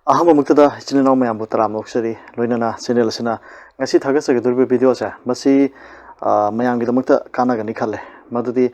अहम मुक्तदा इचिनाव ma'am तराम नोक्सरी लोइनना channel असना ngasi thagasagadurbe video sa masi mayam gidamukta kanagani khalle madudi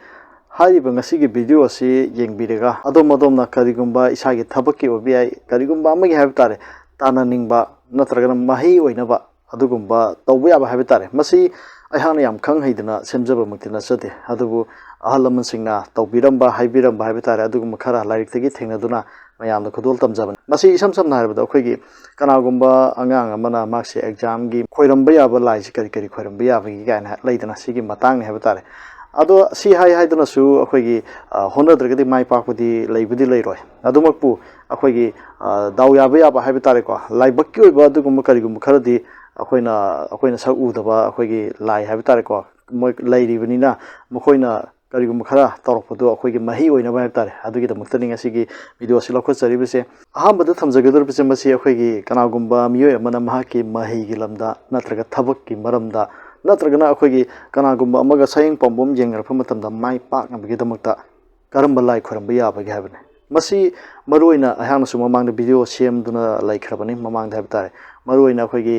haiba ngasi gi video asi yengbirega adom na karigumba isagi thabakki obi ai karigumba amagi haib tare tana ningba natragana mahi oinaba adugumba tawbu yaba haib tare masi aihana yam khang haidana semjaba muktina sate adubu ahalaman singna tawbiramba haibiramba haib tare adugumba khara lairik tagi thengnaduna mayam da khudol tamjaban masi isam samna haibada akhoi kanagumba angang amana marksi exam gi khoiramba yaba laisi kari khoiramba yaba gi gaina leidana sigi matang ne haibata ado si hai dana su akhoi gi honadragadi mai pakpudi leibudi leiroi adumakpu akhoi gi daw yaba haibata ko laibakki oiba adugumba karigumba kharadi akoina sak udaba akhoi gi lai haibata ko moi leiribani mokoina karigumba khara tawrapdu akhoi gi mahi oina ba haibata adugi da muktani ngasigi video si lokho charibise ahambada thamjagador bise masi akhoi gi kanagumba miyo amana mahaki mahi gi lamda natraga thabak ki maramda natragana akhoi gi kanagumba amaga sayeng pambom jengarfa matamda mai pak ngabigi damakta karamba lai khoramba yaba gi habane masi maruina ahana su mamang da video semduna lai khrabani mamang da habta maruina akhoi gi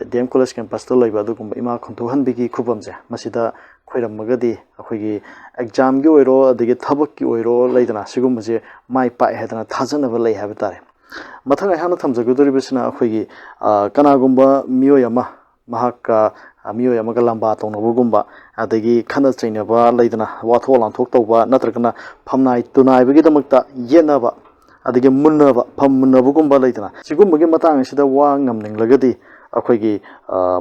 DM college campus to laiba adugumba ima khontohan bigi khubamje masida khoiramagadi akhoi gi exam gi oiro adigi thabak ki oiro leidana sigumje mai pa hedana thajana ba lei habta mathang ahana thamjagadori bisna akhoi gi kanagumba miyo yama mahaka miyo yama lamba tonobugumba adagi khana chainaba leidana wathol anthok tawba natragana phamnai tunai bigi damakta yenaba adagi munnaba phammunabugumba leidana sigumgi matang sida wa ngamninglagadi akhoi gi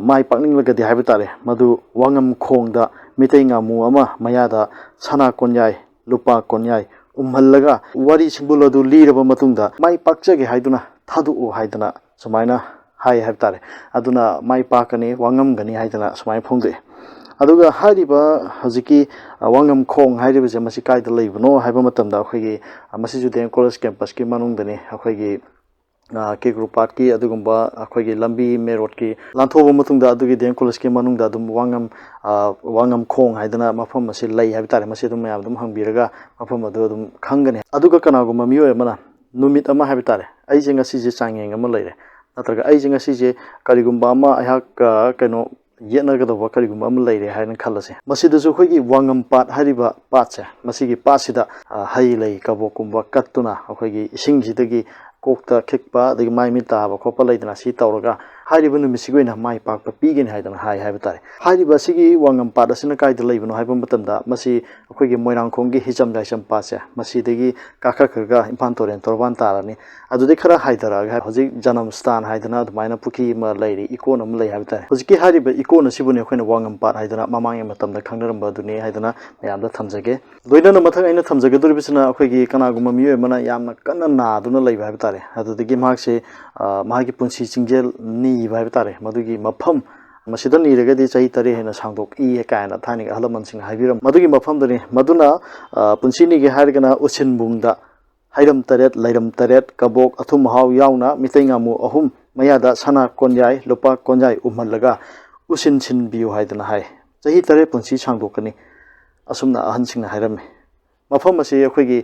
mai pakninglagadi haibtare madu wangam khongda mitei ngamu ama mayada sana konyai lupa konyai umhallaga wari simbuladu liraba matungda mai pakchage haiduna thadu haidana sumaina hai haibtare aduna mai pakani wangam gani haidana sumai phongde aduga hariba hojiki wangam khong hairibase masi kaida leibno haiba matamda akhoi masi judem college campus ki manungdani akhoi ke group part ki adugumba akhoi lambi merot ki lanthoba matungda adugi dem college ki manungda dum wangam khong haidana mafam masi lei haibtare masi dum mayam dum hangbiraga mafam adu dum khangani aduga kanagumba miyo amana numit ama haibtare ai jenga si je changeng ama leire natraga ai jenga si je karigumba ama ahak kano yenagada karigumba ama leire haina khallase masidasu khoi gi wangam pat hariba patse masigi pasida hai lei kabokumba kattuna akhoi gi ising jidagi kokta khikpa adagi mai mi taba khopa leidana si tawraga hariba numisigoina mai pakpa pigeni haidana haibtare hariba sigi wangam pat asina kaida leibano haiba matamda masi akhoi gi moirang khonggi hijam jaisam pase masi dagi kakhakhga impan toren torban tarani adudi khara haidara hojik janam stan haidana admaina pukhi ma leiri ikon am lei haibtare hojiki hariba ikon asibune khoina wangam pat haidana mamang matamda khangnaram baduni haidana mayamda thamjage loina mathang aina thamjage duribisna akhoi gi kanaguma miyo mana yamna kanna na duna leiba haibtare adudagi mahakse mahagi punsi chingjel ni haibtare madugi mafam masida niragadi chahi tare hena sangdok i kaina thani ahalaman sing haibiram madugi mafam dani maduna punsini ge hargana usinbungda hairam taret lairam taret kabok athum haw yauna mitengamu ahum mayada sana konjai lupa konjai umhallaga usin sin biu haidana hai chahi tare punsi sangdokani asumna ahan sing hairame mafam asi akhoi gi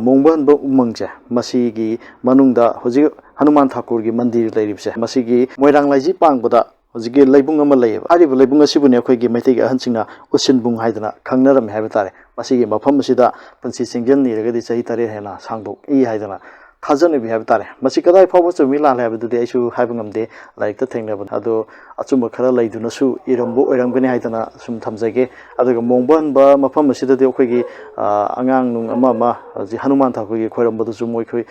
mongban ba umangje masigi manungda hoji hanuman thakur gi mandir leiribse masigi moirang laiji pangbada hojigi leibung ama leib ariba leibung asibune akhoi gi maitei gi ahansingna usinbung haidana khangnaram haibtare masigi mafam asida pansi singgen ni regadi chahi tare hena sangdok i haidana thajane bi haibtare masi kadai phawa chumi la haibdu de aisu haibngamde like ta thengnaba ado achumba khara leiduna su irambu oirangani haidana sum thamjage aduga mongban ba mafam asida de akhoi gi angang nung ama ji hanuman thakur gi khoirambadu su moi khoi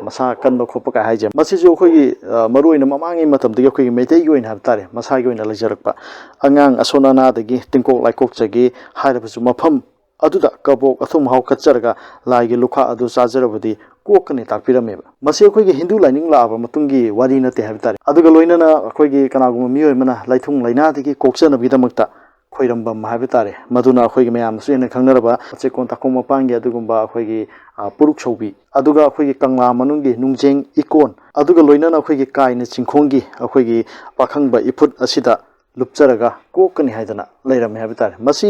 masa kanba khopa ka haije masi ju akhoi gi maruina mamangi matam de akhoi gi meitei gi oina haibtare masa gi oina lejarakpa angang asona na dagi tingkok laikok chagi hairabu mafam aduda kabok athum haw kacharga lai gi lukha adu chajarabadi kokane takpirameba masi akhoi gi hindu lining la aba matungi wari na te haibtare aduga loina na akhoi gi kanagum miyo mana laithung laina dagi kokchana bidamakta khoirambam haibtare maduna akhoi gi mayam su ena khangnaraba chekon takoma pangi adugumba akhoi gi puruk chaubi aduga akhoi gi kangla manungi nungjeng ikon aduga loina na akhoi gi kaina chingkhongi akhoi gi pakhangba ifut asida ꯂꯨꯞꯆꯔꯒ ꯀꯣꯛꯀꯅꯤ ꯍꯥꯏꯗꯅ ꯂꯩꯔꯝꯃꯦ ꯍꯥꯏꯕ ꯇꯥꯔꯦ ꯃꯁꯤ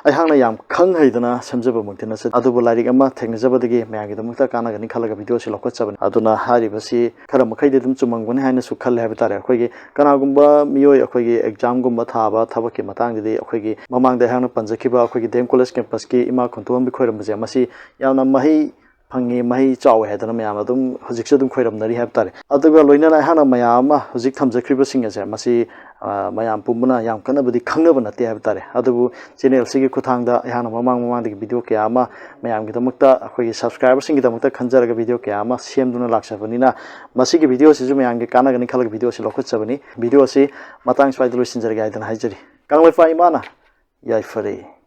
ꯑꯩꯍꯥꯛꯅ ꯌꯥꯝ ꯈꯪ ꯍꯩꯗꯅ ꯁꯦꯝꯖꯕꯃꯛꯇꯤ ꯅꯠꯆꯗꯦ ꯑꯗꯨꯕꯨ ꯂꯥꯏꯔꯤꯛ ꯑꯃ ꯊꯦꯡꯅꯖꯕꯗꯒꯤ ꯃꯌꯥꯝꯒꯤꯗꯃꯛꯇ ꯀꯥꯟꯅꯒꯅꯤ ꯈꯜꯂꯒ ꯚꯤꯗꯤꯑꯣꯁꯤ ꯂꯧꯈꯠꯆꯕꯅꯤ ꯑꯗꯨꯅ ꯍꯥꯏꯔꯤꯕꯁꯤ ꯈꯔ ꯃꯈꯩꯗꯤ ꯑꯗꯨꯝ ꯆꯨꯝꯃꯝꯒꯅꯤ ꯍꯥꯏꯅꯁꯨ ꯈꯜꯂꯦ ꯍꯥꯏꯕ ꯇꯥꯔꯦ ꯑꯩꯈꯣꯏꯒꯤ ꯀꯅꯥꯒꯨꯝꯕ ꯃꯤꯑꯣꯏ ꯑꯩꯈꯣꯏꯒꯤ ꯑꯦꯛꯖꯥꯝꯒꯨꯝꯕ ꯊꯥꯕ ꯊꯕꯛꯀꯤ ꯃꯇꯥꯡꯗꯗꯤ ꯑꯩꯈꯣꯏꯒꯤ ꯃꯃꯥꯡꯗ ꯑꯩꯍꯥꯛꯅ ꯄꯟꯖꯈꯤꯕ ꯑꯩꯈꯣꯏꯒꯤ ꯗꯤ ꯑꯦꯝ ꯀꯣꯂꯦꯖ ꯀꯦꯝꯄꯁꯀꯤ ꯏꯃꯥ ꯈꯨꯟꯇꯣꯝꯕꯤ ꯈꯣꯏꯔꯝꯕꯁꯦ ꯃꯁꯤ ꯌꯥꯝꯅ ꯃꯍꯩ ꯐꯪꯉꯤ ꯃꯍꯩ ꯆꯥꯎꯋꯦ ꯍꯥꯏꯗꯅ ꯃꯌꯥꯝꯅ ꯑꯗꯨꯝ ꯍꯧꯖꯤꯛꯁꯨ ꯑꯗꯨꯝ ꯈꯣꯏꯔꯝꯅꯔꯤ ꯍꯥꯏꯕ ꯇꯥꯔꯦ ꯑꯗꯨꯒ ꯂꯣꯏꯅꯅ ꯑꯩꯍꯥꯛꯅ ꯃꯌꯥꯝ ꯑꯃ ꯍꯧꯖꯤꯛ ꯊꯝꯖꯈ꯭ꯔꯤꯕꯁꯤꯡ ꯑꯁꯦ ꯃꯁꯤ ꯃꯌꯥꯝ ꯄꯨꯝꯕꯅ ꯌꯥꯝ ꯀꯟꯅꯕꯨꯗꯤ ꯈꯪꯅꯕ ꯅꯠꯇꯦ ꯍꯥꯏꯕ ꯇꯥꯔꯦ ꯑꯗꯨꯕꯨ ꯆꯦꯅꯦꯜꯁꯤꯒꯤ ꯈꯨꯠꯊꯥꯡꯗ ꯑꯩꯍꯥꯛꯅ ꯃꯃꯥꯡꯗꯒꯤ ꯚꯤꯗꯤꯑꯣ ꯀꯌꯥ ꯑꯃ ꯃꯌꯥꯝꯒꯤꯗꯃꯛꯇ ꯑꯩꯈꯣꯏꯒꯤ ꯁꯕꯁꯀ꯭ꯔꯥꯏꯕꯔꯁꯤꯡꯒꯤꯗꯃꯛꯇ ꯈꯟꯖꯔꯒ ꯚꯤꯗꯤꯑꯣ ꯀꯌꯥ ꯑꯃ ꯁꯦꯝꯗꯨꯅ ꯂꯥꯛꯆꯕꯅꯤꯅ ꯃꯁꯤꯒꯤ ꯚꯤꯗꯤꯑꯣꯁꯤꯁꯨ ꯃꯌꯥꯝꯒꯤ ꯀꯥꯟꯅꯒꯅꯤ ꯈꯜꯂꯒ ꯚꯤꯗꯤꯑꯣꯁꯤ ꯂꯧꯈꯠꯆꯕꯅꯤ ꯚꯤꯗꯤꯑꯣꯁꯤ ꯃꯇꯥꯡ ꯁ꯭ꯋꯥꯏꯗ ꯂꯣꯏꯁꯤꯟꯖꯔꯒꯦ ꯍꯥꯏꯗꯅ ꯍꯥꯏꯖꯔꯤ ꯀꯪꯂꯩꯄꯥꯛ ꯏꯃꯥꯅ ꯌꯥꯏꯐꯔꯦ